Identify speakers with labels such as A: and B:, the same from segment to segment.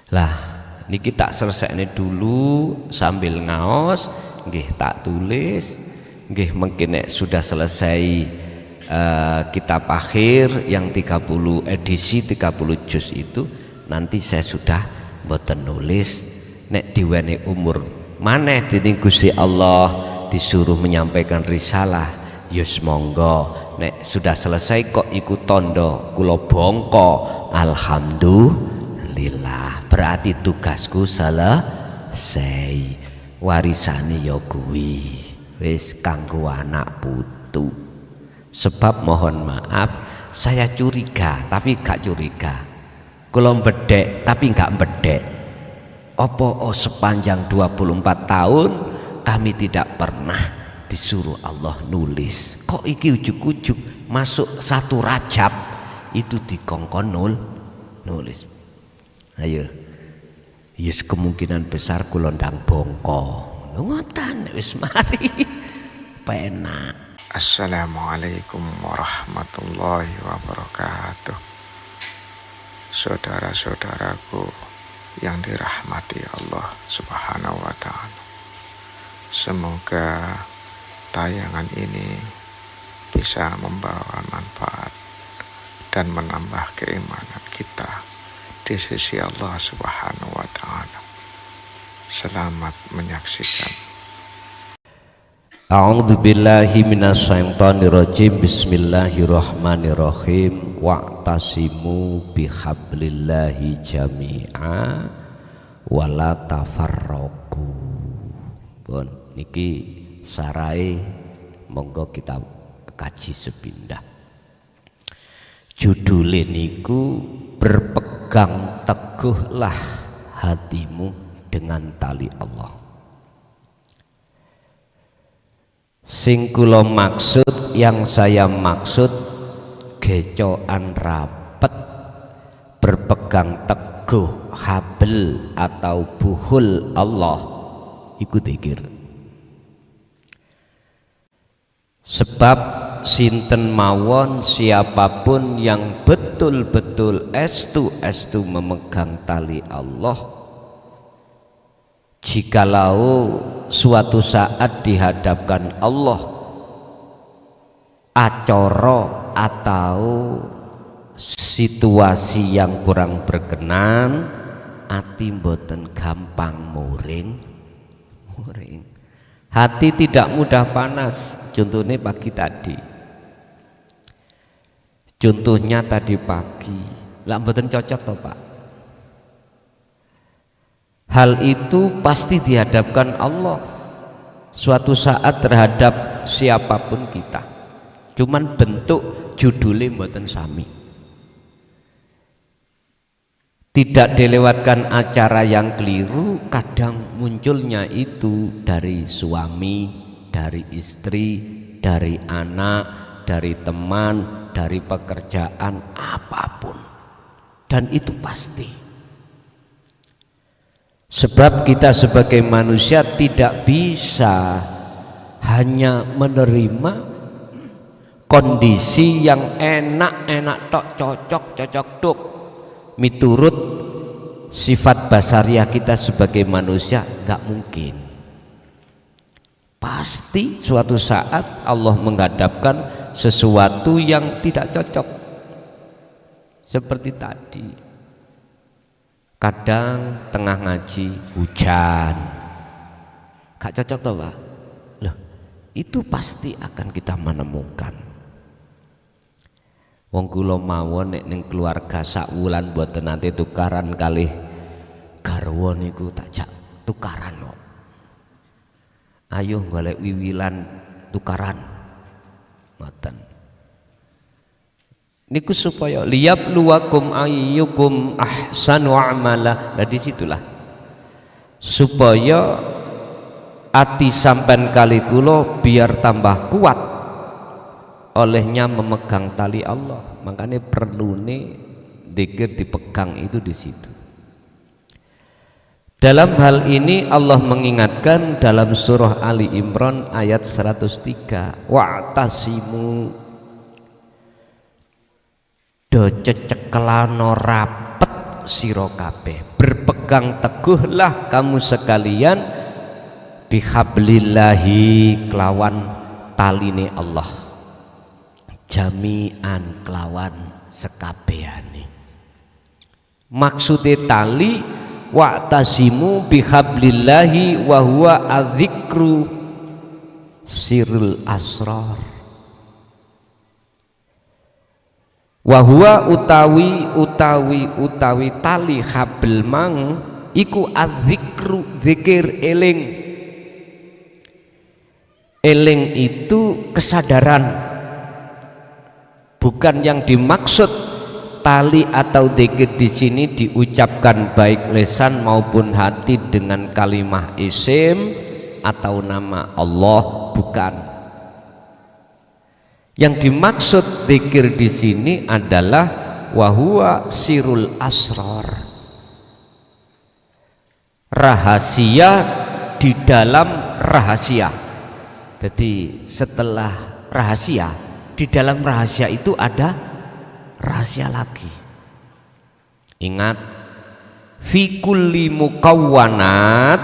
A: Lah niki tak selesai dulu sambil ngaos, nggih tak tulis, nggih mungkin sudah selesai kitab akhir yang 30 edisi 30 juz itu nanti saya sudah mboten nulis, nek diwene umur maneh dening Gusti Allah disuruh menyampaikan risalah yus monggo, nek sudah selesai kok ikut tondo kula bongko alhamdulillah, berarti tugasku selesai, warisane ya kuwi wis kanggo anak putu. Sebab mohon maaf saya curiga tapi gak curiga, kula bedek tapi gak bedek. Apa sepanjang 24 tahun kami tidak pernah disuruh Allah nulis, kok iki ujuk-ujuk masuk 1 Rajab itu dikongkon nulis. Ayo yes, kemungkinan besar kula ndang bongko ngoten wis mari penak.
B: Assalamualaikum warahmatullahi wabarakatuh. Saudara-saudaraku yang dirahmati Allah Subhanahu wa ta'ala, semoga tayangan ini bisa membawa manfaat dan menambah keimanan kita di sisi Allah Subhanahu wa ta'ala. Selamat menyaksikan.
A: A'udzu billahi minasyaitonir rajim. Bismillahirrahmanirrahim. Wa'tasimu bihablillahi jami'a wala tafarraqu. Pun niki sarai monggo kita kaji sepindah. Judule niku berpegang teguhlah hatimu dengan tali Allah. Sing kula maksud, yang saya maksud gecokan rapet, berpegang teguh habl atau buhul Allah iku dzikir. Sebab sinten mawon siapapun yang betul-betul estu memegang tali Allah, jikalau suatu saat dihadapkan Allah acara atau situasi yang kurang berkenan, ati mboten gampang muring. Hati tidak mudah panas. Contohnya pagi tadi, contohnya tadi pagi lah mboten cocok toh Pak. Hal itu pasti dihadapkan Allah suatu saat terhadap siapapun kita. Cuman bentuk judulnya mboten sami. Tidak dilewatkan acara yang keliru, kadang munculnya itu dari suami, dari istri, dari anak, dari teman, dari pekerjaan, apapun. Dan itu pasti. Sebab kita sebagai manusia tidak bisa hanya menerima kondisi yang enak-enak tok, cocok tok miturut sifat basariah kita sebagai manusia, gak mungkin. Pasti suatu saat Allah menghadapkan sesuatu yang tidak cocok. Seperti tadi, kadang tengah ngaji hujan, gak cocok toh Pak? Loh, itu pasti akan kita menemukan. Wong kula mawon nek ning keluarga sak wulan mboten nate tukaran kalih garwa niku takjak tukaran kok. Ayo golek wiwilan tukaran. Ngoten. Niku supaya liyabluwakum ayyukum ahsanu amala. Lah disitulah supaya ati sampean kali kula biar tambah kuat olehnya memegang tali Allah. Makanya perlu nih dzikir dipegang itu di situ. Dalam hal ini Allah mengingatkan dalam surah Ali Imran ayat 103, wa'tasimu do cecekelano rapet sira kabeh, berpegang teguhlah kamu sekalian bihablillahi kelawan taline Allah, jami'an kelawan sekabehane. Maksude tali wa'tasimu bihablillahi wa huwa adzikru sirrul asrar. Wa huwa utawi tali habl mang iku adzikru zikir, eling. Eling itu kesadaran. Bukan yang dimaksud tali atau zikir di sini diucapkan baik lisan maupun hati dengan kalimah isim atau nama Allah, bukan. Yang dimaksud zikir di sini adalah wahwa sirul asrar, rahasia di dalam rahasia. Jadi setelah rahasia, di dalam rahasia itu ada rahasia lagi. Ingat, fi kulli mukawwanat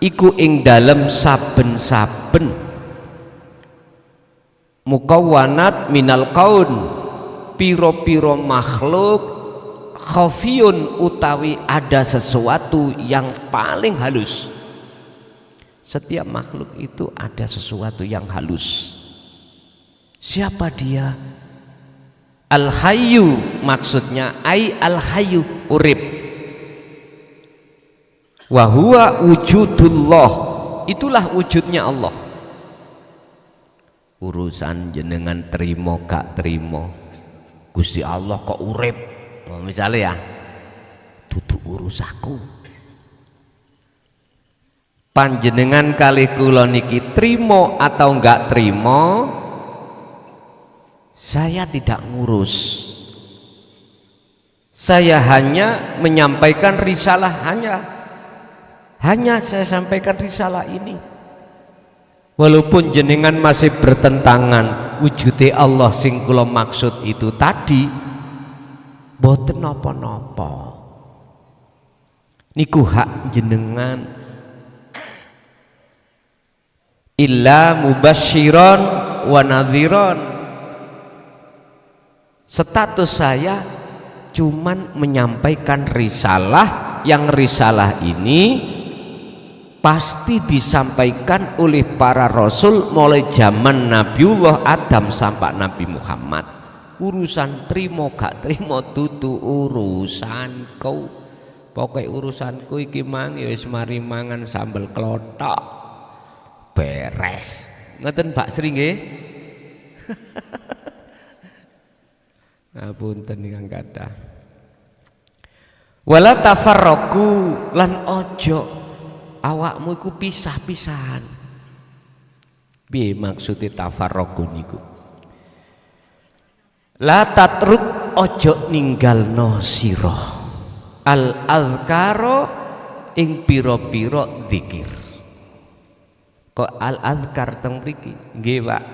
A: iku ing dalem saben-saben mukawwanat minal kaun, piro-piro makhluk, khafiyun utawi ada sesuatu yang paling halus. Setiap makhluk itu ada sesuatu yang halus. Siapa dia? Al-hayyu, maksudnya ai al-hayyu, urip. Wa huwa wujudullah, itulah wujudnya Allah. Urusan jenengan terima gak terima, Gusti Allah kok urip, misalnya ya, dudu urusaku. Panjenengan kalih kula niki trimo atau enggak trimo, saya tidak ngurus. Saya hanya menyampaikan risalah, hanya saya sampaikan risalah ini. Walaupun jenengan masih bertentangan wujude Allah sing kula maksud itu tadi, boten napa-napa. Niku hak jenengan. Illa mubasyiron wa nadhiron. Status saya cuman menyampaikan risalah, yang risalah ini pasti disampaikan oleh para rasul mulai zaman Nabiullah Adam sampai Nabi Muhammad. Urusan trimo gak trimo dudu urusanku. Pokoke urusanku iki mang ya wis mari mangan sambel klothok beres. Ngoten Pak Sri nggih? Ngapunten ingkang kathah. Wala tafarraqu, lan ojo awakmu iku pisah-pisahan. Piye maksude tafarraqu niku? La tatruk, ojo ninggalno sira al azkara ing pira-pira zikir. Kok al azkar teng mriki? Nggih, Pak.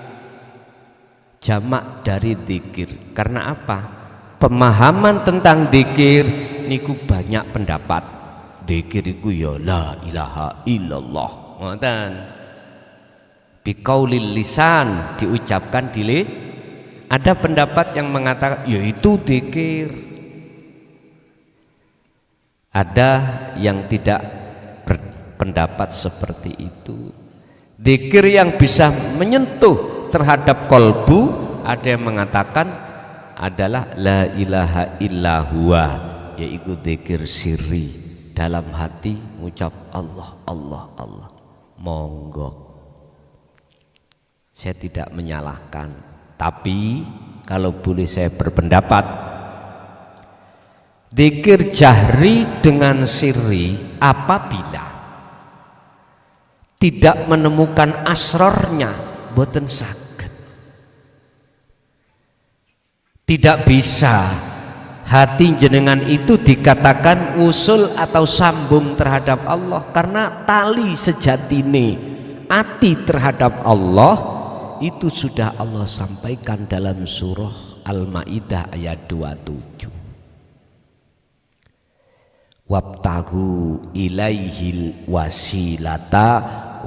A: Jamak dari zikir. Karena apa? Pemahaman tentang zikir niku banyak pendapat. Zikir iku ya la ilaha illallah, ngoten. Biqaulil lisan, diucapkan di. Ada pendapat yang mengatakan yaitu zikir. Ada yang tidak berpendapat seperti itu. Zikir yang bisa menyentuh terhadap kolbu, ada yang mengatakan adalah la ilaha illahuwa, yaitu zikir sirri. Dalam hati mengucap Allah, Allah, Allah. Monggo. Saya tidak menyalahkan, tapi kalau boleh saya berpendapat, zikir jahri dengan sirri apabila tidak menemukan asrornya, boten saged. Tidak bisa hati jenengan itu dikatakan usul atau sambung terhadap Allah, karena tali sejatine hati terhadap Allah itu sudah Allah sampaikan dalam surah Al-Maidah ayat 27. wabtagu ilaihil wasilata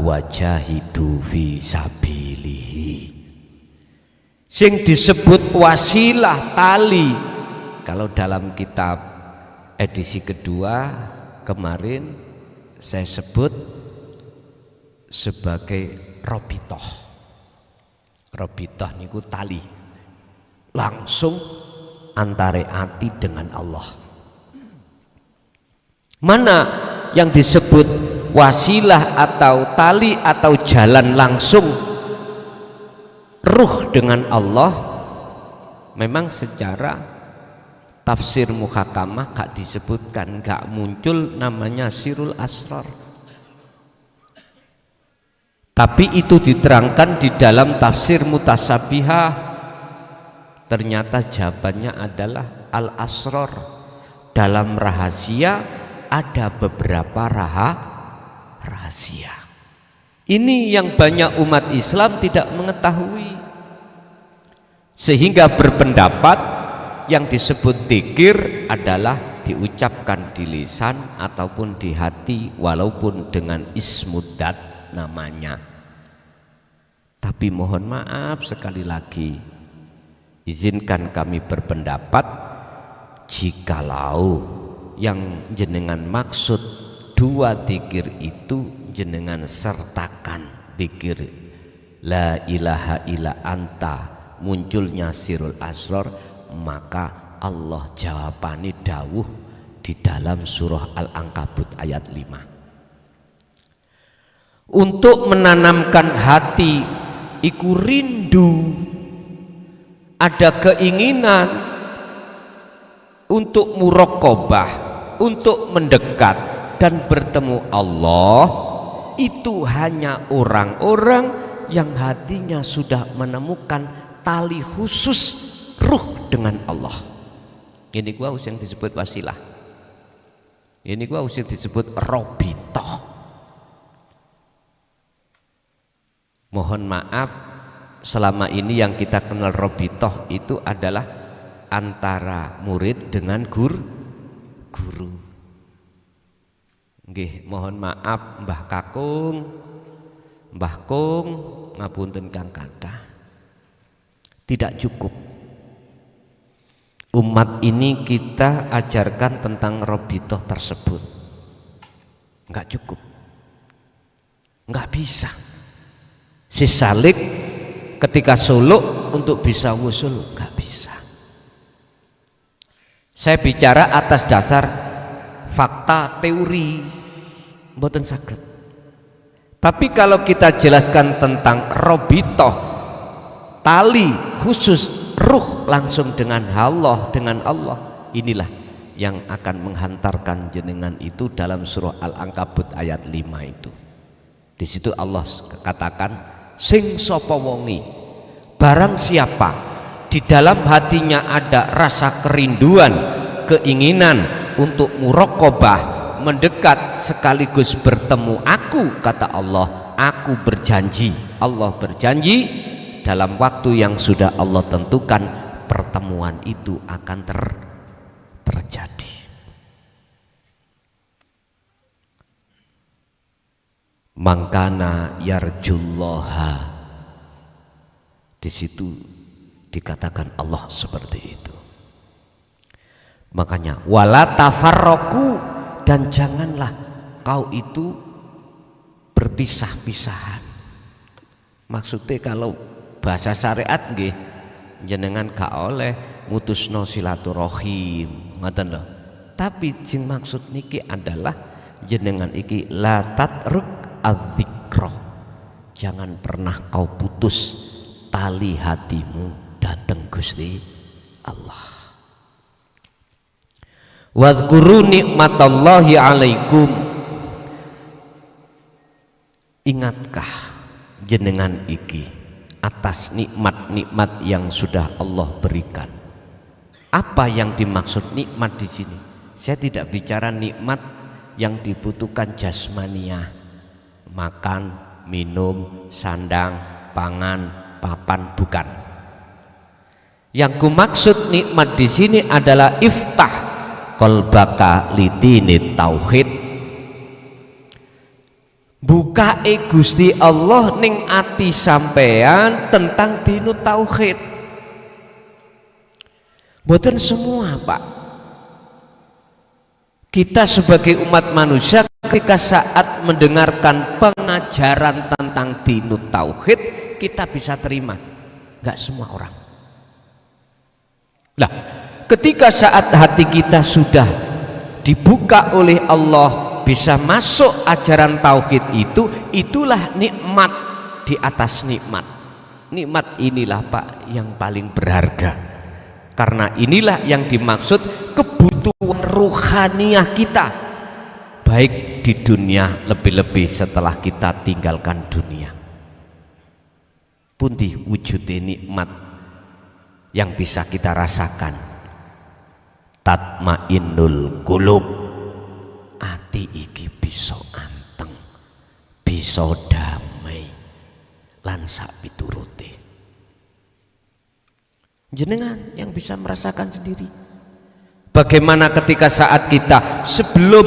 A: wajahidu fi sabilihi. Sing disebut wasilah tali, kalau dalam kitab edisi kedua kemarin saya sebut sebagai robitoh. Robitoh niku tali langsung antara hati dengan Allah. Mana yang disebut wasilah atau tali atau jalan langsung ruh dengan Allah, memang secara tafsir muhakamah gak disebutkan, gak muncul namanya sirul asrar. Tapi itu diterangkan di dalam tafsir mutasabihah. Ternyata jawabannya adalah al asrar. Dalam rahasia ada beberapa rahasia. Ini yang banyak umat Islam tidak mengetahui, sehingga berpendapat yang disebut dzikir adalah diucapkan di lisan ataupun di hati, walaupun dengan ismuddad namanya. Tapi mohon maaf sekali lagi, izinkan kami berpendapat, jikalau yang jenengan maksud dua dzikir itu jenengan sertakan dzikir la ilaha illa anta, munculnya sirul asrar, maka Allah jawabani dawuh di dalam surah Al-Ankabut ayat 5. Untuk menanamkan hati iku rindu, ada keinginan untuk muraqabah, untuk mendekat dan bertemu Allah, itu hanya orang-orang yang hatinya sudah menemukan tali khusus ruh dengan Allah. Ini gua yang disebut wasilah, ini gua yang disebut robitoh. Mohon maaf, selama ini yang kita kenal robitoh itu adalah antara murid dengan guru. Nggih, mohon maaf Mbah Kakung, Mbah Kung, ngapunten Kang Kathah. Tidak cukup. Umat ini kita ajarkan tentang robitoh tersebut. Enggak cukup. Enggak bisa. Si salik ketika suluk untuk bisa wusul enggak bisa. Saya bicara atas dasar fakta teori, mboten saged. Tapi kalau kita jelaskan tentang robitoh, tali khusus ruh langsung dengan Allah, inilah yang akan menghantarkan jenengan itu dalam surah Al-Ankabut ayat 5 itu. Di situ Allah katakan, sing sapa wongi, barang siapa di dalam hatinya ada rasa kerinduan, keinginan untuk muraqabah, mendekat sekaligus bertemu aku, kata Allah, aku berjanji, Allah berjanji dalam waktu yang sudah Allah tentukan pertemuan itu akan terjadi. Mangkana yarjullaha, di situ dikatakan Allah seperti itu. Makanya wala tafarraqu, dan janganlah kau itu berpisah-pisahan. Maksudnya kalau bahasa syariat nggih, jenengan gak oleh mutusno silaturahim, ngoten lho. Tapi sing maksud niki adalah jenengan iki la tatruk adzikra, jangan pernah kau putus tali hatimu dateng Gusti Allah. Wadhkuru nikmatallahi alaikum, ingatkah jenengan iki atas nikmat-nikmat yang sudah Allah berikan. Apa yang dimaksud nikmat di sini? Saya tidak bicara nikmat yang dibutuhkan jasmaniah, makan, minum, sandang, pangan, papan, bukan. Yang kumaksud nikmat di sini adalah iftah qalbaka lidinit tauhid. Bukae Gusti Allah ning ati sampean tentang dinut tauhid. Mboten semua, Pak. Kita sebagai umat manusia ketika saat mendengarkan pengajaran tentang dinut tauhid, kita bisa terima. Enggak semua orang. Lah, ketika saat hati kita sudah dibuka oleh Allah, bisa masuk ajaran tauhid itu, itulah nikmat di atas nikmat. Nikmat inilah, Pak, yang paling berharga, karena inilah yang dimaksud kebutuhan ruhaniah kita, baik di dunia, lebih-lebih setelah kita tinggalkan dunia. Pundi wujude nikmat yang bisa kita rasakan. Tatmainnul qulub, ati iki bisa anteng, bisa damai lan sak piturute. Jenengan yang bisa merasakan sendiri bagaimana ketika saat kita sebelum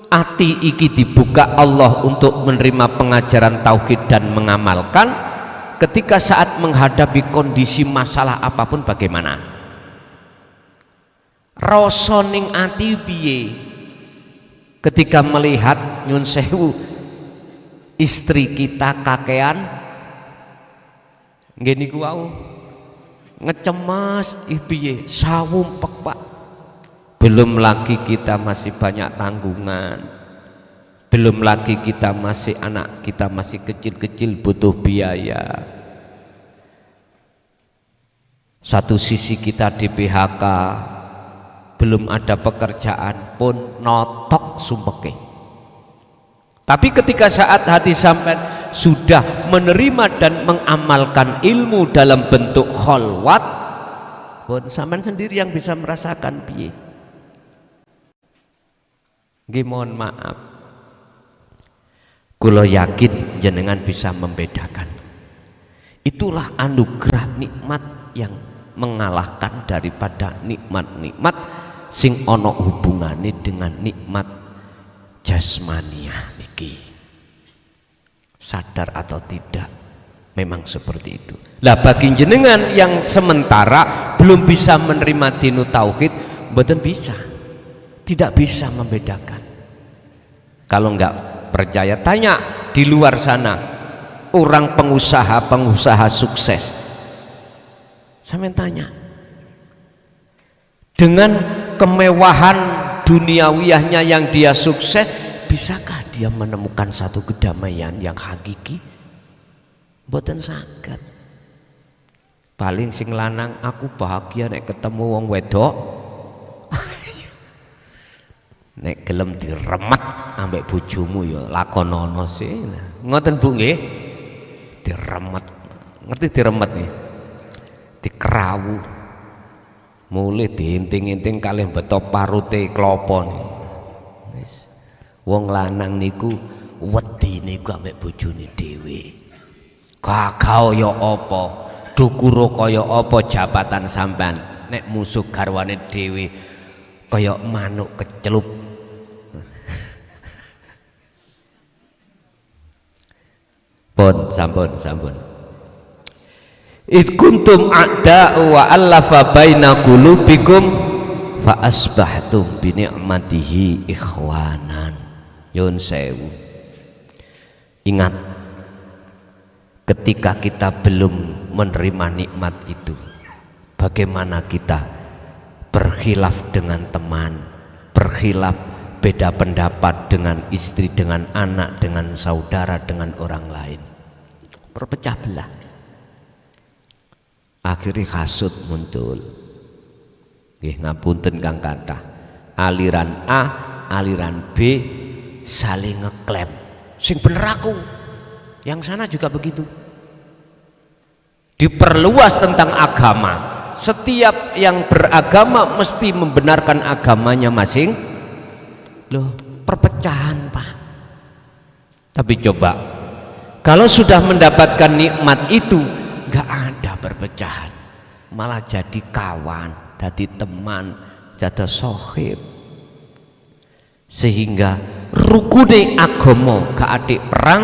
A: ati iki dibuka Allah untuk menerima pengajaran tauhid dan mengamalkan, ketika saat menghadapi kondisi masalah apapun bagaimana rasa ning ati piye ketika melihat nyun sewu istri kita kakean nggih niku wau ngecemas piye sawumpek, Pak. Belum lagi kita masih banyak tanggungan, belum lagi kita masih anak kita masih kecil-kecil butuh biaya. Satu sisi kita di PHK, belum ada pekerjaan pun notok sumpeke. Tapi ketika saat hati sampai sudah menerima dan mengamalkan ilmu dalam bentuk kholwat, pun sampean sendiri yang bisa merasakan piye. Nggih mohon maaf, kula yakin jenengan bisa membedakan. Itulah anugerah nikmat yang mengalahkan daripada nikmat-nikmat sing ana hubungane dengan nikmat jasmaniah niki. Sadar atau tidak, memang seperti itu. Lah bagi jenengan yang sementara belum bisa menerima dinu tauhid, mboten bisa, tidak bisa membedakan. Kalau enggak percaya, tanya di luar sana orang pengusaha sukses, sampean tanya, dengan kemewahan duniawiyahnya yang dia sukses, bisakah dia menemukan satu kedamaian yang hakiki? Mboten saged. Paling sing lanang, aku bahagia nek ketemu wong wedok, nek gelem diremet ambek bojomu ya lakonono sih. Ngoten Bu nggih? Diremet. Ngerti diremet nggih? Dikerawu. Mulih diinting-inting kalih beto parute klopo niku. Wis. Wong lanang niku wedi niku ambek bojone dhewe. Gagao ya apa? Dukuro kaya apa jabatan sampean? Nek musuh garwane dhewe kaya manuk kecelup. Sampun. Id kuntum a'da wa allafa baina qulubikum fa asbahtum bi ni'matihi ikhwanan. Nyun sewu. Ingat, ketika kita belum menerima nikmat itu, bagaimana kita berkhilaf dengan teman, berkhilaf beda pendapat dengan istri, dengan anak, dengan saudara, dengan orang lain, berpecah belah. Akhirnya hasud muncul. Nggih ngapunten Kang kathah. Aliran A, aliran B saling ngeklaim. Sing bener aku, yang sana juga begitu. Diperluas tentang agama. Setiap yang beragama mesti membenarkan agamanya masing. Loh, perpecahan, Pak. Tapi coba, kalau sudah mendapatkan nikmat itu, nggak ada perpecahan, malah jadi kawan, jadi teman, jatuh sohib, sehingga rukune agama gak adik perang,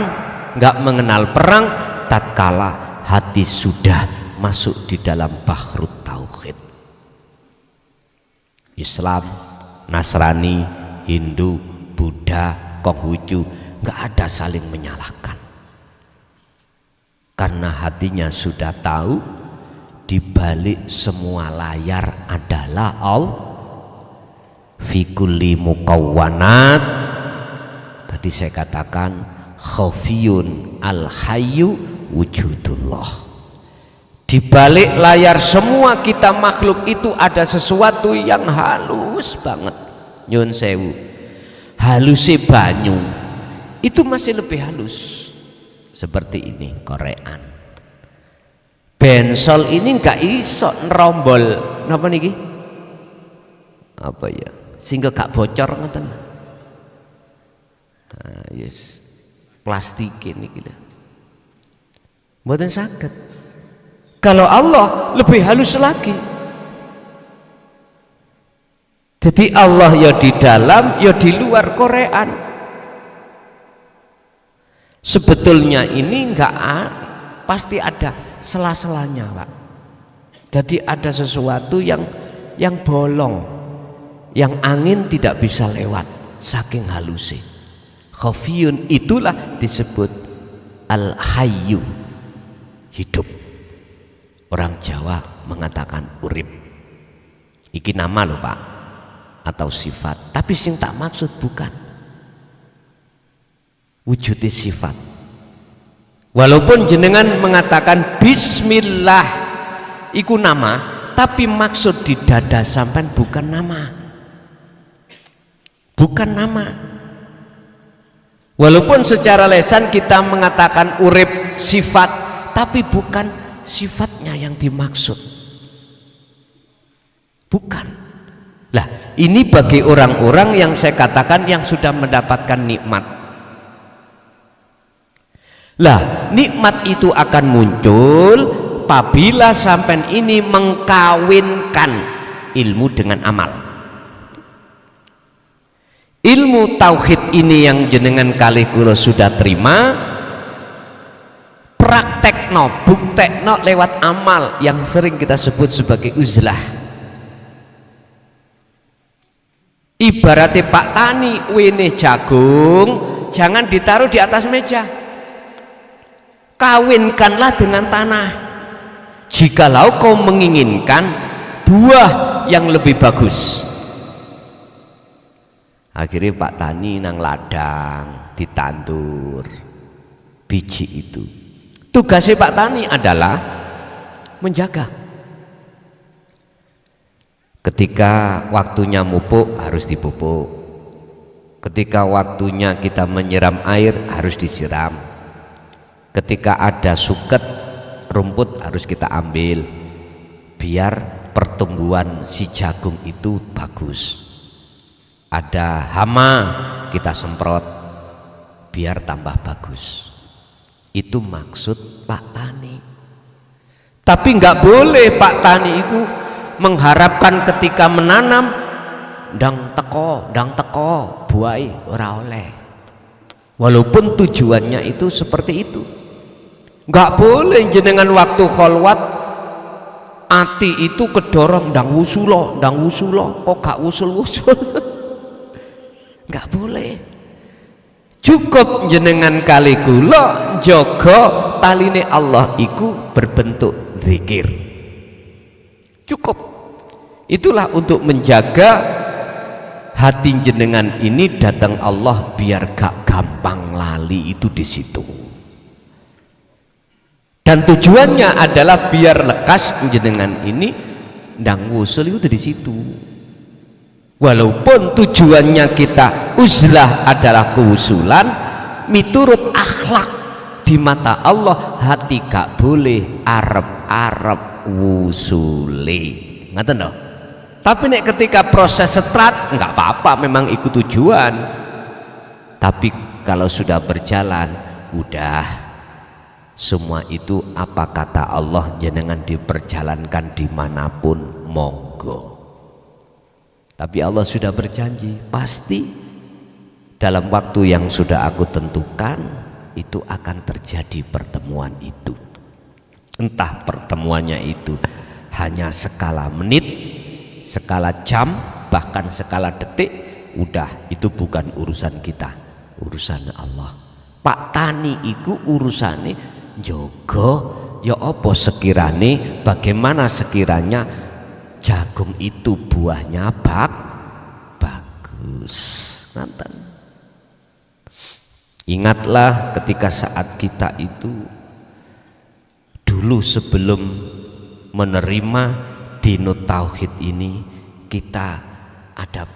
A: gak mengenal perang tatkala hati sudah masuk di dalam bahrut tauhid. Islam, Nasrani, Hindu, Buddha, Konghucu, gak ada saling menyalahkan, karena hatinya sudah tahu di balik semua layar adalah Allah. Fi kulli mukawwanat, tadi saya katakan khafiyun al hayyu wujudullah. Di balik layar semua kita makhluk itu ada sesuatu yang halus banget. Nyun sewu, halusnya banyu itu masih lebih halus. Seperti ini korean. Bensol ini nggak iso nerombol napa niki? Apa ya? Sehingga gak bocor ngoten. Nah, yes. Plastik ini gitu. Mboten saged. Kalau Allah lebih halus lagi. Jadi Allah ya di dalam, ya di luar korean. Sebetulnya ini enggak pasti ada sela-selanya, Pak. Jadi ada sesuatu yang bolong, yang angin tidak bisa lewat, saking halusnya. Khafiyun itulah disebut al-hayyu, hidup. Orang Jawa mengatakan urip. Iki nama loh Pak, atau sifat. Tapi sing tak maksud bukan wujudnya sifat. Walaupun jenengan mengatakan bismillah iku nama, tapi maksud di dada sampean bukan nama. Bukan nama. Walaupun secara lesan kita mengatakan urip sifat, tapi bukan sifatnya yang dimaksud. Bukan. Lah, ini bagi orang-orang yang saya katakan yang sudah mendapatkan nikmat. Lah, nikmat itu akan muncul apabila sampean ini mengkawinkan ilmu dengan amal. Ilmu tauhid ini yang jenengan kalih kula sudah terima, praktekno, buktekno lewat amal yang sering kita sebut sebagai uzlah. Ibaratnya Pak Tani wene jagung jangan ditaruh di atas meja, kawinkanlah dengan tanah. Jikalau kau menginginkan buah yang lebih bagus. Akhirnya Pak Tani nang ladang ditandur biji itu. Tugasnya Pak Tani adalah menjaga. Ketika waktunya mupuk harus dipupuk. Ketika waktunya kita menyiram air harus disiram. Ketika ada suket rumput harus kita ambil biar pertumbuhan si jagung itu bagus. Ada hama kita semprot biar tambah bagus. Itu maksud Pak Tani. Tapi nggak boleh Pak Tani itu mengharapkan ketika menanam ndang teko buai ora oleh. Walaupun tujuannya itu seperti itu. Nggak boleh jenengan waktu kholwat ati itu kedorong ndang wusulo kok gak wusul-wusul. Nggak boleh. Cukup jenengan kali kula jaga taline Allah iku berbentuk zikir. Cukup. Itulah untuk menjaga hati jenengan ini datang Allah biar gak gampang lali itu di situ. Dan tujuannya adalah biar lekas jenengan ini ndang wusul itu di situ. Walaupun tujuannya kita uzlah adalah kewusulan, miturut akhlak di mata Allah hati gak boleh arep-arep wusuli. Ngaten toh? Tapi nek ketika proses setrat nggak apa-apa, memang ikut tujuan. Tapi kalau sudah berjalan, udah semua itu apa kata Allah jenengan diperjalankan dimanapun monggo. Tapi Allah sudah berjanji pasti dalam waktu yang sudah aku tentukan itu akan terjadi pertemuan itu. Entah pertemuannya itu hanya skala menit, skala jam, bahkan skala detik, udah itu bukan urusan kita, urusan Allah. Pak Tani iku urusane jaga ya apa sekirane, bagaimana sekiranya jagung itu buahnya bagus. Nanten. Ingatlah ketika saat kita itu dulu sebelum menerima dinut tauhid ini, kita ada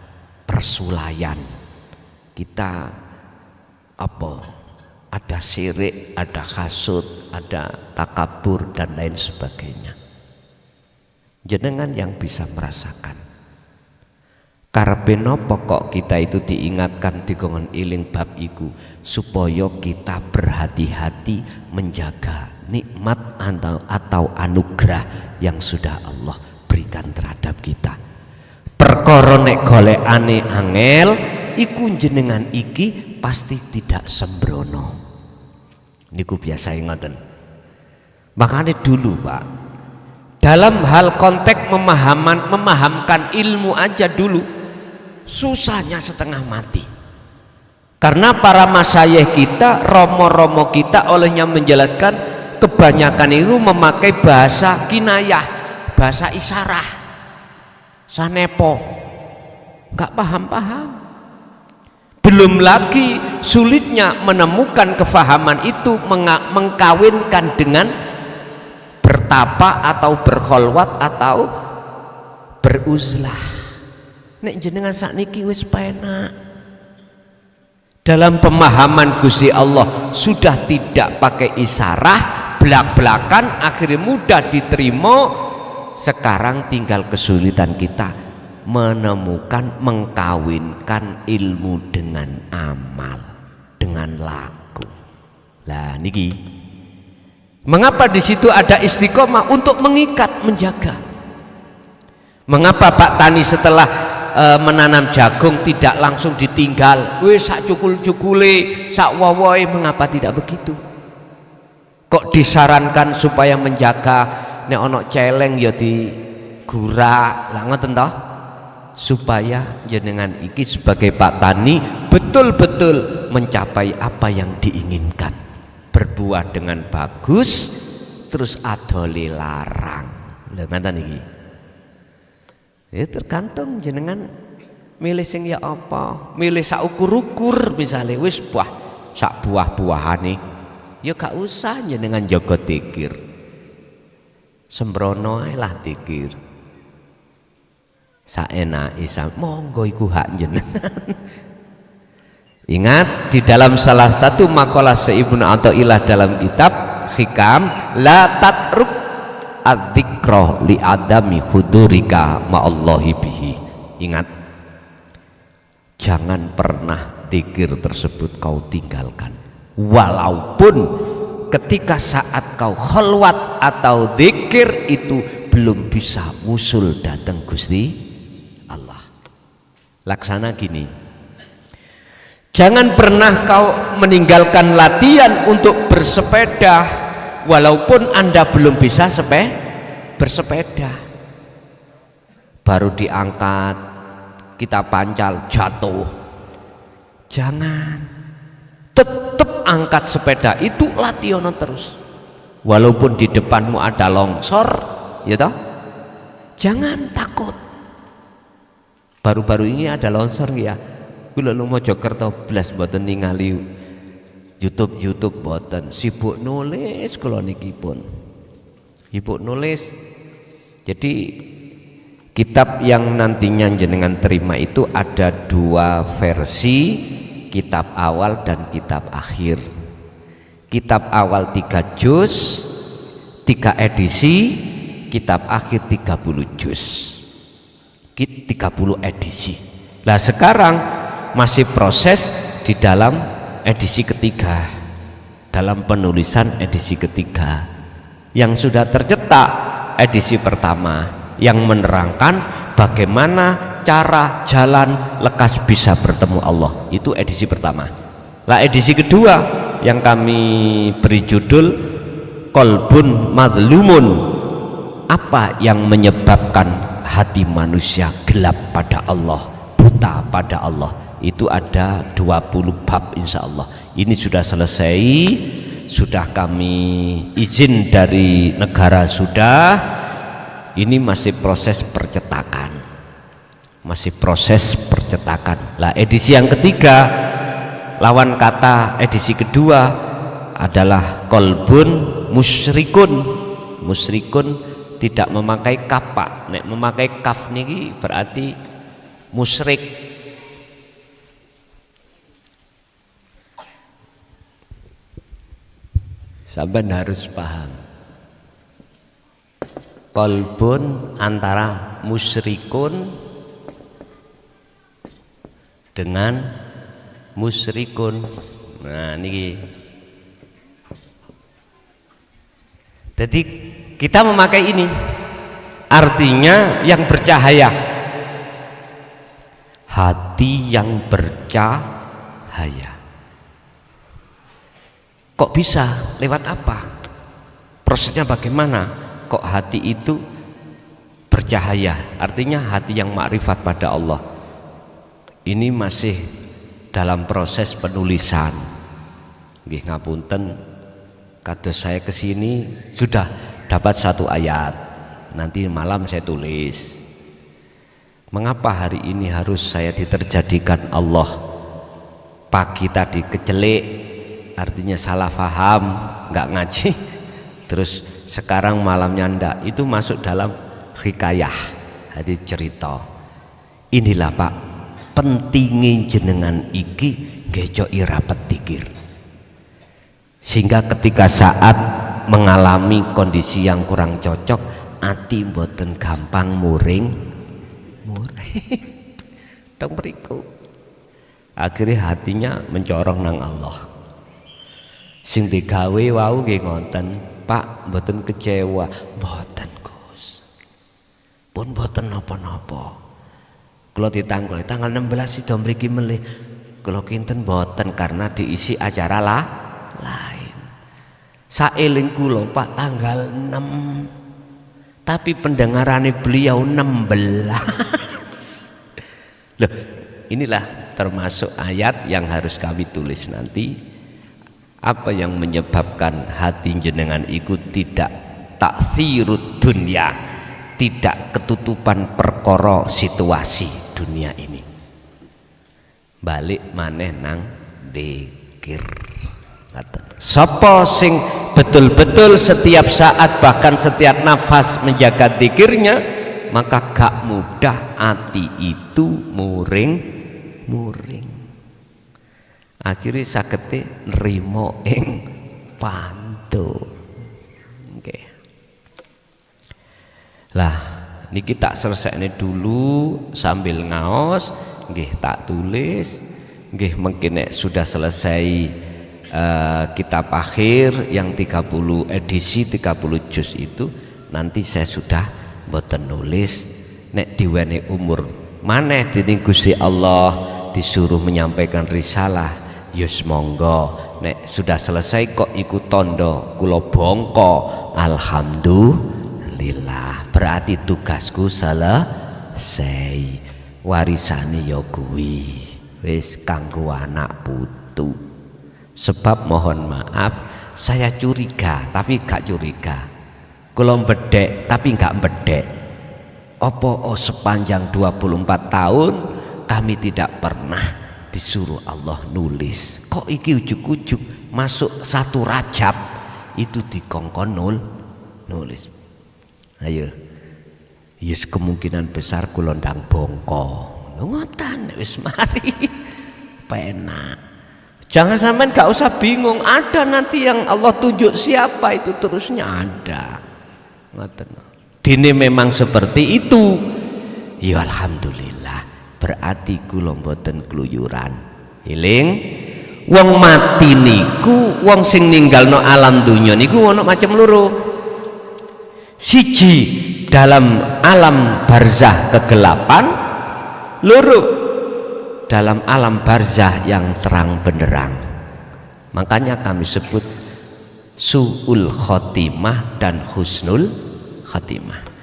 A: persulayan, kita ada syirik, ada hasud, ada takabur dan lain sebagainya. Jenengan yang bisa merasakan karepe napa kok kita itu diingatkan dikongkon iling bab iku, supaya kita berhati-hati menjaga nikmat atau anugerah yang sudah Allah berikan terhadap kita. Perkara nek golekane angel iku jenengan iki pasti tidak sembrono. Niku biasa ngoten. Makanya dulu Pak, dalam hal konteks memahamkan ilmu aja dulu susahnya setengah mati. Karena para masyayikh kita, romo-romo kita olehnya menjelaskan kebanyakan itu memakai bahasa kinayah, bahasa isyarah, sanepo, nggak paham-paham. Belum lagi sulitnya menemukan kefahaman itu mengkawinkan dengan bertapa atau berkholwat atau beruzlah. Nek jenengan sakniki wis penak. Dalam pemahaman Gusti Allah sudah tidak pakai isyarah, belak-belakan, akhirnya mudah diterima. Sekarang tinggal kesulitan kita menemukan, mengkawinkan ilmu dengan amal, dengan laku. Lah niki mengapa di situ ada istiqomah untuk mengikat, menjaga. Mengapa Pak Tani setelah menanam jagung tidak langsung ditinggal, wis sak cukul-cukule, sak wawoe, mengapa tidak begitu? Kok disarankan supaya menjaga nek ana celeng ya digurak, lah ngoten toh? Supaya jenengan iki sebagai Pak Tani betul-betul mencapai apa yang diinginkan, berbuah dengan bagus, terus adole larang. Lha ngoten iki. Ya tergantung jenengan milih sing ya apa, milih sak ukur-ukur misalnya wis sak buah-buahane ya gak usah jenengan jaga tikir, sembrono ae lah tikir saenake, monggo iku hak jenengan. Ingat di dalam salah satu makalah Ibnu Athaillah dalam kitab Hikam, la tatruk adzikra li adami hudurika ma'allahi bihi. Ingat, jangan pernah zikir tersebut kau tinggalkan, walaupun ketika saat kau khalwat atau zikir itu belum bisa wusul datang Gusti Allah. Laksana gini, jangan pernah kau meninggalkan latihan untuk bersepeda walaupun Anda belum bisa bersepeda. Baru diangkat, kita pancal, jatuh. Jangan, tetap angkat sepeda itu latihan terus. Walaupun di depanmu ada longsor, ya toh? Jangan takut. Baru-baru ini ada longsor ya. Kula lu Mojokerto blas mboten ningali YouTube boten, sibuk nulis kula niki pun. Sibuk nulis. Jadi kitab yang nantinya jenengan terima itu ada dua versi, kitab awal dan kitab akhir. Kitab awal 3 juz, 3 edisi, kitab akhir 30 juz. 30 edisi. Nah, sekarang masih proses di dalam edisi ketiga, dalam penulisan edisi ketiga. Yang sudah tercetak edisi pertama yang menerangkan bagaimana cara jalan lekas bisa bertemu Allah. Itu edisi pertama. Lah edisi kedua yang kami beri judul Qalbun Madlumun, apa yang menyebabkan hati manusia gelap pada Allah, buta pada Allah. Itu ada 20 bab insya Allah. Ini sudah selesai, sudah kami izin dari negara sudah. Ini masih proses percetakan, masih proses percetakan. Lah edisi yang ketiga, lawan kata edisi kedua adalah Qalbun Musyrikun. Musyrikun tidak memakai kapak. Nek memakai kaf niki berarti musyrik. Saban harus paham. Qalbun antara musyrikun dengan musyrikun. Nah niki. Jadi kita memakai ini, artinya yang bercahaya, hati yang bercahaya. Kok bisa? Lewat apa? Prosesnya bagaimana? Kok hati itu bercahaya? Artinya hati yang makrifat pada Allah. Ini masih dalam proses penulisan. Nggih ngapunten, kados saya kesini sudah dapat satu ayat. Nanti malam saya tulis. Mengapa hari ini harus saya diterjadikan Allah? Pagi tadi kecelik, artinya salah faham, nggak ngaji. Terus sekarang malamnya ndak, itu masuk dalam hikayah, hati cerita. Inilah Pak, pentingin jenengan iki gejo ira petikir, sehingga ketika saat mengalami kondisi yang kurang cocok, ati mboten gampang muring teng mriku. Akhirnya hatinya mencorong nang Allah. Sing digawe wau nggih ngoten, Pak, mboten kecewa, mboten Gus. Pun mboten napa-napa. Kula ditanggal tanggal 16 sida mriki melih. Kula kinten mboten karena diisi acara lain. Saeling kula Pak tanggal 6. Tapi pendengarane beliau 16. Loh, inilah termasuk ayat yang harus kami tulis nanti. Apa yang menyebabkan hati jenengan ikut tidak taksirud dunia, tidak ketutupan perkara situasi dunia ini, balik maneh nang dzikir. Sapa sing betul-betul setiap saat bahkan setiap nafas menjaga dzikirnya, maka gak mudah hati itu muring. Akhirnya sagete nrimo ing pantun. Nggih. Lah niki tak selesainya dulu sambil ngaos, nggih tak tulis, nggih mungkin sudah selesai kitab akhir yang 30 edisi 30 juz itu, nanti saya sudah mboten nulis. Nek diwene umur maneh dening Gusti Allah disuruh menyampaikan risalah, yus monggo. Nek sudah selesai kok ikut tondo kula bongko, alhamdulillah, berarti tugasku selesai. Warisane ya kuwi wis kanggo anak putu. Sebab mohon maaf, saya curiga tapi gak curiga, kula bedek tapi gak bedek. Apa sepanjang 24 tahun kami tidak pernah disuruh Allah nulis. Kok iki ujuk-ujuk masuk 1 Rajab itu dikongkon nulis. Ayo, yes kemungkinan besar kula ndang bongko. Ngoten wis mari penak. Jangan sampai gak usah bingung, ada nanti yang Allah tunjuk siapa itu terusnya ada. Ngoten. Dene memang seperti itu. Ya alhamdulillah, berarti kula mboten kluyuran. Eling, wong mati niku, wong sing ninggalno alam dunya niku ana macam loro. siji dalam alam barzah kegelapan, loro dalam alam barzah yang terang benderang. Makanya kami sebut su'ul khotimah dan husnul khotimah.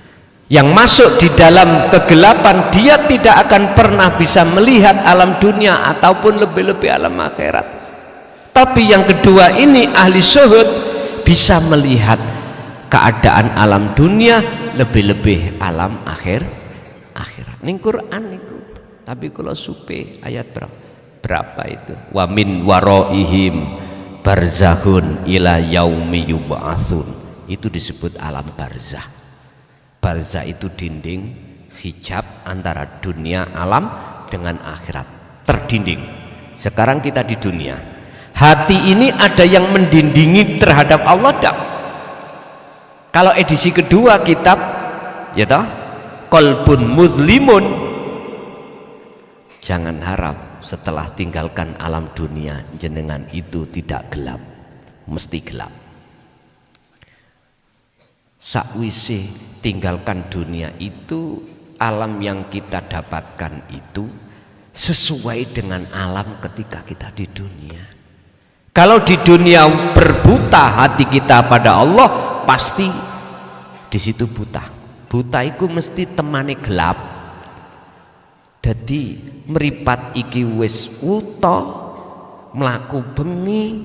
A: Yang masuk di dalam kegelapan, dia tidak akan pernah bisa melihat alam dunia ataupun lebih-lebih alam akhirat. Tapi yang kedua ini, ahli zuhud, bisa melihat keadaan alam dunia lebih-lebih alam akhirat. Ning Quran itu. Tapi kalau supe ayat berapa itu? Wa min waraihim barzahun ila yaumi yub'atsun. Itu disebut alam barzah. Barzah itu dinding hijab antara dunia alam dengan akhirat, terdinding. Sekarang kita di dunia, hati ini ada yang mendindingi terhadap Allah tak? Kalau edisi kedua kitab ya toh, Qalbun Mudlimun, jangan harap setelah tinggalkan alam dunia jenengan itu tidak gelap, mesti gelap. Sakwise tinggalkan dunia itu, alam yang kita dapatkan itu sesuai dengan alam ketika kita di dunia. Kalau di dunia berbuta hati kita pada Allah, pasti di situ buta. Buta itu mesti temane gelap. Jadi meripat iki wis wuta, mlaku bengi,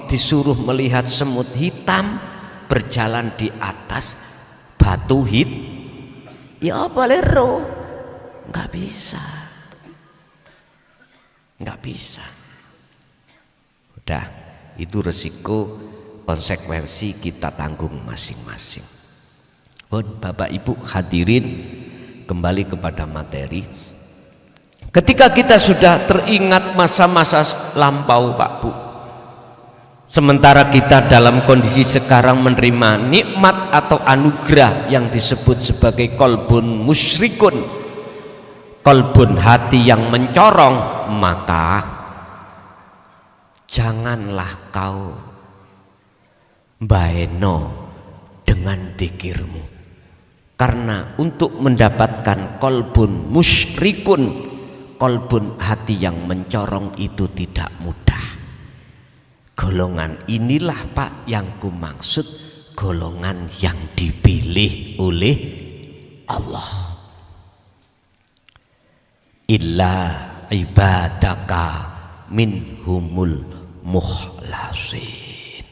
A: disuruh melihat semut hitam berjalan di atas batu hit, ya boleh roh, nggak bisa. Udah, itu resiko, konsekuensi kita tanggung masing-masing. Bapak Ibu hadirin, kembali kepada materi. Ketika kita sudah teringat masa-masa lampau Pak Bu, sementara kita dalam kondisi sekarang menerima nikmat atau anugerah yang disebut sebagai kolbun musyrikun, kolbun hati yang mencorong, maka janganlah kau baeno dengan dzikirmu, karena untuk mendapatkan kolbun musyrikun, kolbun hati yang mencorong itu tidak mudah. Golongan inilah Pak yang kumaksud golongan yang dipilih oleh Allah. Illa ibadaka minhumul mukhlasin.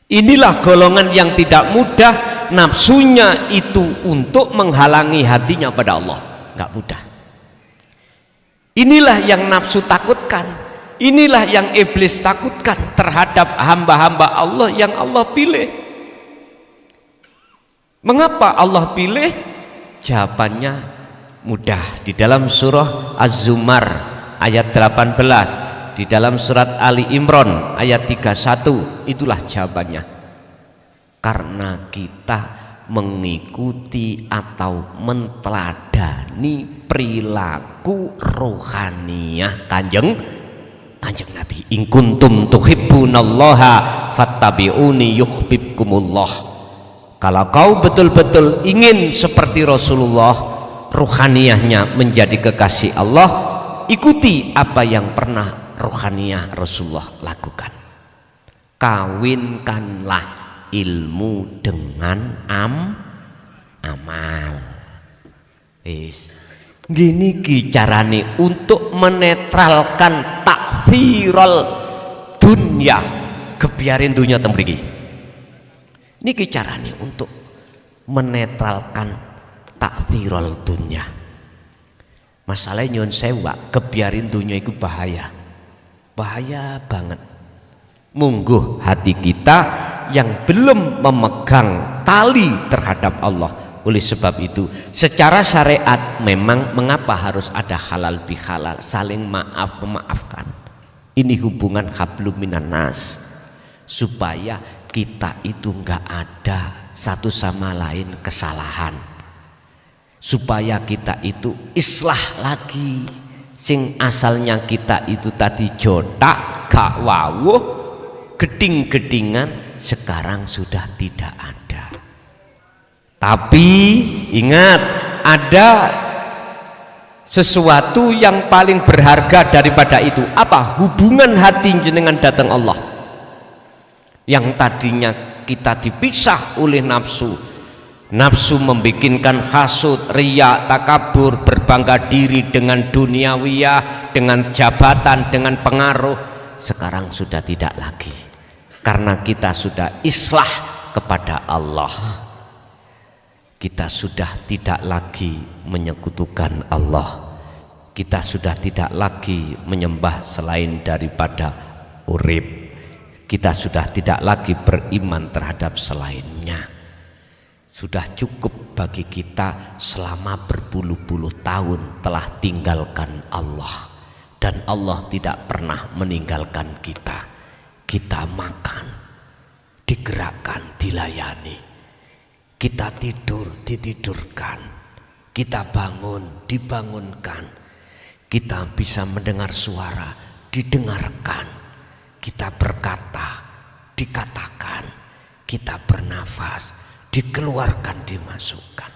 A: Inilah golongan yang tidak mudah, nafsunya itu untuk menghalangi hatinya pada Allah, nggak mudah. Inilah yang nafsu takutkan. Inilah yang iblis takutkan terhadap hamba-hamba Allah yang Allah pilih. Mengapa Allah pilih? Jawabannya mudah. Di dalam surah Az-Zumar ayat 18, di dalam surat Ali Imran ayat 31, itulah jawabannya. Karena kita mengikuti atau menteladani perilaku rohaniyah Kanjeng Nabi. In kuntum tuhibbunallaha fattabi'uni yuhibbukumullah. Kalau kau betul-betul ingin seperti Rasulullah, ruhaniyahnya menjadi kekasih Allah, ikuti apa yang pernah ruhaniyah Rasulullah lakukan. Kawinkanlah ilmu dengan amal. Gini carane untuk menetralkan takfirul dunya, kebiarin dunia tembriki. Niki carane untuk menetralkan takfirul dunya. Masalahnya nyun sewa, kebiarin dunia itu bahaya banget. Mungguh hati kita yang belum memegang tali terhadap Allah. Oleh sebab itu, secara syariat memang mengapa harus ada halal bihalal, saling memaafkan. Ini hubungan hablum minan nas, supaya kita itu enggak ada satu sama lain kesalahan, supaya kita itu islah lagi. Sing asalnya kita itu tadi jotak gak wawuh, geding-gedingan, sekarang sudah tidak ada. Tapi ingat, ada sesuatu yang paling berharga daripada itu. Apa? Hubungan hati jenengan datang Allah. Yang tadinya kita dipisah oleh nafsu. Nafsu membikinkan hasud, riya, takabur, berbangga diri dengan duniawiyah, dengan jabatan, dengan pengaruh. Sekarang sudah tidak lagi, karena kita sudah islah kepada Allah. Kita sudah tidak lagi menyekutukan Allah. Kita sudah tidak lagi menyembah selain daripada urib. Kita sudah tidak lagi beriman terhadap selainnya. Sudah cukup bagi kita selama berpuluh-puluh tahun telah tinggalkan Allah. Dan Allah tidak pernah meninggalkan kita. Kita makan, digerakkan, dilayani. Kita tidur, ditidurkan. Kita bangun, dibangunkan. Kita bisa mendengar suara, didengarkan. Kita berkata, dikatakan. Kita bernafas, dikeluarkan, dimasukkan.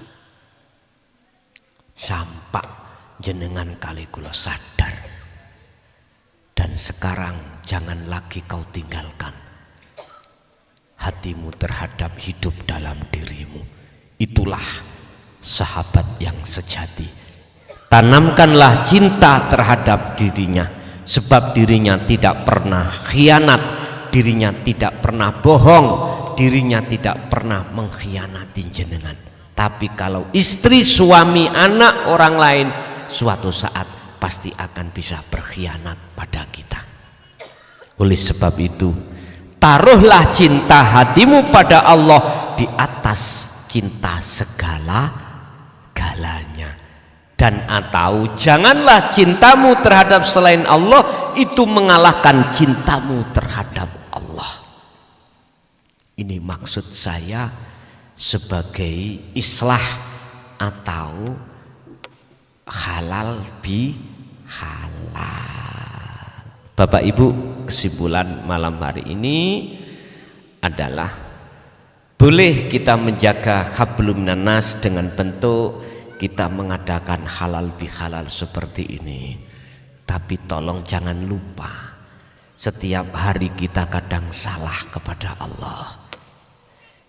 A: Sampai jenengan kali kula sadar. Dan sekarang jangan lagi kau tinggalkan hatimu terhadap hidup dalam dirimu. Itulah sahabat yang sejati. Tanamkanlah cinta terhadap dirinya, sebab dirinya tidak pernah khianat, dirinya tidak pernah bohong, dirinya tidak pernah mengkhianati jenengan. Tapi kalau istri, suami, anak orang lain, suatu saat pasti akan bisa berkhianat pada kita. Oleh sebab itu, taruhlah cinta hatimu pada Allah di atas cinta segala-galanya. Dan atau janganlah cintamu terhadap selain Allah itu mengalahkan cintamu terhadap Allah. Ini maksud saya sebagai islah atau halal bi halal. Bapak Ibu, kesimpulan malam hari ini adalah boleh kita menjaga hablum minan nas dengan bentuk kita mengadakan halal bi halal seperti ini. Tapi tolong jangan lupa, setiap hari kita kadang salah kepada Allah.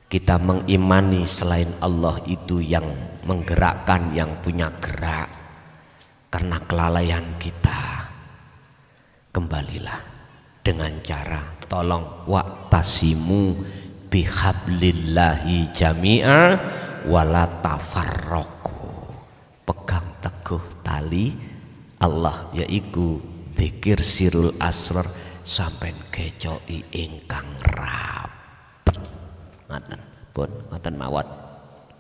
A: Kita mengimani selain Allah itu yang menggerakkan, yang punya gerak. Karena kelalaian kita, kembalilah dengan cara tolong wa'tasimu bihablillahi jami'a wala tafarraqu. Pegang teguh tali Allah, yaiku dzikir sirul asrar sampai kecoki ingkang rapet. Ngaten pun, ngaten mawat,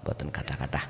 A: boten kata-kata.